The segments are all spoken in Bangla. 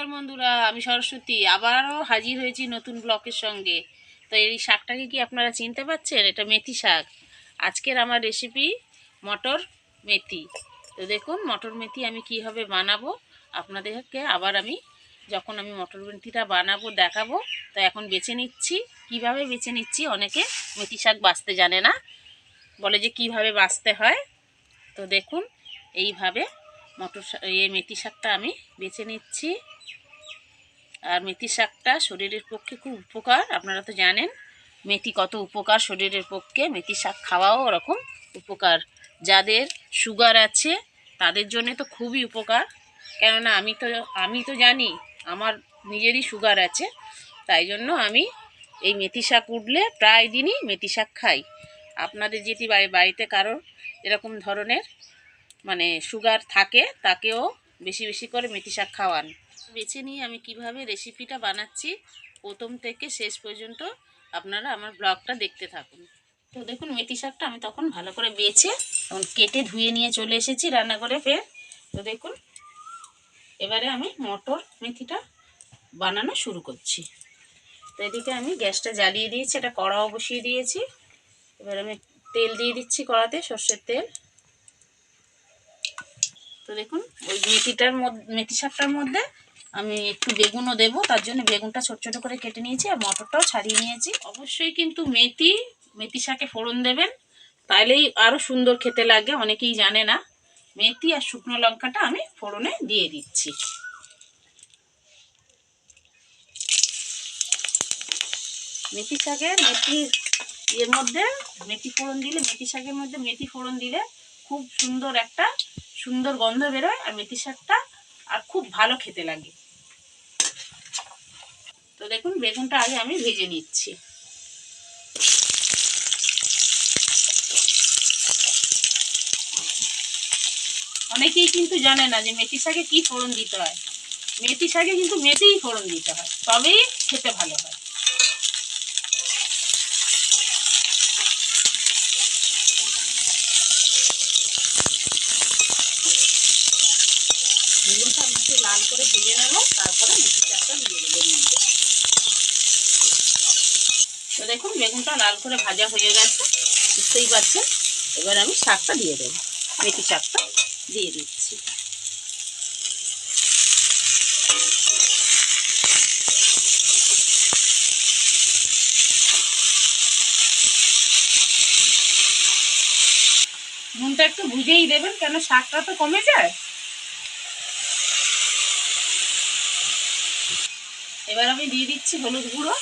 নমস্কার বন্ধুরা, আমি সরস্বতী আবারও হাজির হয়েছি নতুন ব্লকের সঙ্গে। তো এই শাকটাকে কি আপনারা চিনতে পারছেন? এটা মেথি শাক। আজকের আমার রেসিপি মটর মেথি। তো দেখুন মটর মেথি আমি কীভাবে বানাবো আপনাদেরকে আবার আমি যখন আমি মটর মেথিটা বানাবো দেখাবো। তো এখন বেছে নিচ্ছি, কিভাবে বেছে নিচ্ছি। অনেকে মেথি শাক বাছতে জানে না, বলে যে কিভাবে বাছতে হয়। তো দেখুন এইভাবে এই মেথি শাকটা আমি বেছে নিচ্ছি। আর মেথি শাকটা শরীরের পক্ষে খুব উপকার, আপনারা তো জানেন মেথি কত উপকার শরীরের পক্ষে। মেথি শাক খাওয়াও ওরকম উপকার। যাদের সুগার আছে তাদের জন্য তো খুবই উপকার, কেননা আমি তো জানি আমার নিজেরই সুগার আছে, তাই জন্য আমি এই মেথি শাক উঠলে প্রায় দিনই মেথি শাক খাই। আপনাদের যদি বাড়িতে কারোর এরকম ধরনের মানে সুগার থাকে তাকেও বেশি বেশি করে মেথি শাক খাওয়ান। বেছে নিয়ে আমি কিভাবে রেসিপিটা বানাচ্ছি প্রথম থেকে শেষ পর্যন্ত আপনারা আমার ব্লগটা দেখতে থাকুন। তো দেখুন মেথি শাকটা আমি তখন ভালো করে বেছে তখন কেটে ধুয়ে নিয়ে চলে এসেছি রান্না করে ফের। তো দেখুন এবারে আমি মটর মেথিটা বানানো শুরু করছি। তো এদিকে আমি গ্যাসটা জ্বালিয়ে দিয়েছি, একটা কড়াও বসিয়ে দিয়েছি। এবার আমি তেল দিয়ে দিচ্ছি কড়াতে, সর্ষের তেল। তো দেখুন ওই মেথি শাকটার মধ্যে আমি একটু বেগুনও দেবো, তার জন্য বেগুনটা ছোট ছোট করে কেটে নিয়েছি আর মটরটাও ছাড়িয়ে নিয়েছি। অবশ্যই কিন্তু মেথি শাকে ফোড়ন দেবেন, তাইলেই আরও সুন্দর খেতে লাগে। অনেকেই জানে না। মেথি আর শুকনো লঙ্কাটা আমি ফোড়নে দিয়ে দিচ্ছি। মেথি শাকের মেথি ফোড়ন দিলে, মেথি শাকের মধ্যে মেথি ফোড়ন দিলে খুব সুন্দর গন্ধ বেরোয়, আর মেথি শাকটা আর খুব ভালো খেতে লাগে। তো দেখুন বেগুনটা আগে আমি ভেজে নিচ্ছি। অনেকেই কিন্তু জানে না যে মেথি শাকে কি ফোড়ন দিতে হয়। মেথি শাকে কিন্তু মেথিই ফোড়ন দিতে হয়, তবেই খেতে ভালো হয়। বেগুনটা আমি একটু লাল করে ভেজে নেবো, তারপরে মেথি শাকটা দিয়ে দেবো এর মধ্যে। তো দেখুন বেগুনটা লাল করে ভাজা হয়ে গেছে, বুঝতেই পারছেন। এবার আমি শাকটা দিয়ে দেবো, মেথি শাকটা দিয়ে দিচ্ছি। নুনটা একটু বুঝেই দেবেন, কেন শাকটা তো কমে যায়। এবার আমি দিয়ে দিচ্ছি হলুদ গুঁড়ো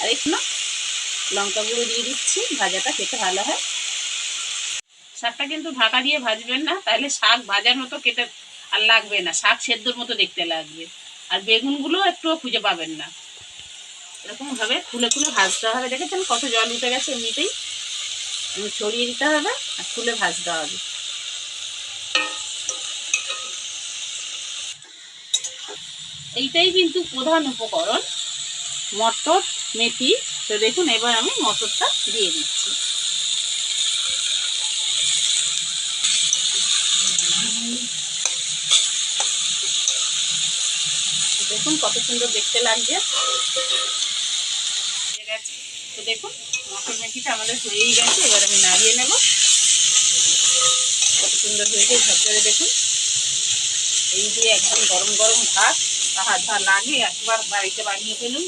আর একটু লঙ্কা গুঁড়ো দিয়ে দিচ্ছি, ভাজাটা খেতে ভালো হয়। শাকটা কিন্তু ঢাকা দিয়ে ভাজবেন না, তাহলে শাক ভাজার মতো কেটে আর লাগবে না, শাক সেদ্ধর মতো দেখতে লাগবে। আর বেগুনগুলো একটুও খুঁজে পাবেন না। এরকমভাবে খুলে খুলে ভাজতে হবে। দেখেছেন কত জল উঠে গেছে, এমনিতেই ছড়িয়ে দিতে হবে আর খুলে ভাজতে হবে। এইটাই কিন্তু প্রধান উপকরণ মটর মেথি। তো দেখুন এবার আমি মটরটা দিয়ে দিচ্ছি। দেখুন কত সুন্দর দেখতে লাগছে। তো দেখুন মটর মেথিটা আমাদের হয়েই গেছে, এবার আমি নাড়িয়ে নেব। কত সুন্দর হয়েছে ঝরঝরে দেখুন। এই দিয়ে একদম গরম গরম ভাত যা লাগে একবার বাড়িতে বানিয়ে ফেলুন।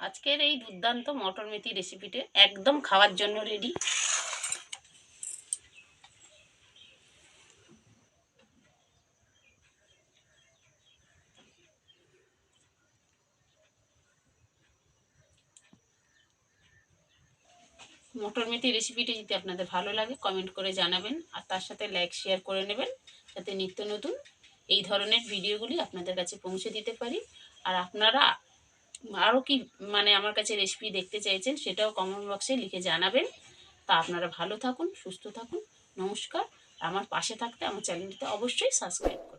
আজকের এই দুর্দান্ত মটর মেথি রেসিপিটা একদম খাওয়ার জন্য রেডি। মটর মেথি রেসিপিটি যদি আপনাদের ভালো লাগে কমেন্ট করে জানাবেন, আর তার সাথে লাইক শেয়ার করে নেবেন, যাতে নিত্য নতুন এই ধরনের ভিডিওগুলি আপনাদের কাছে পৌঁছে দিতে পারি। আর আপনারা আরও কি আমার কাছে রেসিপি দেখতে চাইছেন সেটাও কমেন্ট বক্সে লিখে জানাবেন। তা আপনারা ভালো থাকুন, সুস্থ থাকুন। নমস্কার। আমার পাশে থাকতে আমার চ্যানেলটিতে অবশ্যই সাবস্ক্রাইব করুন।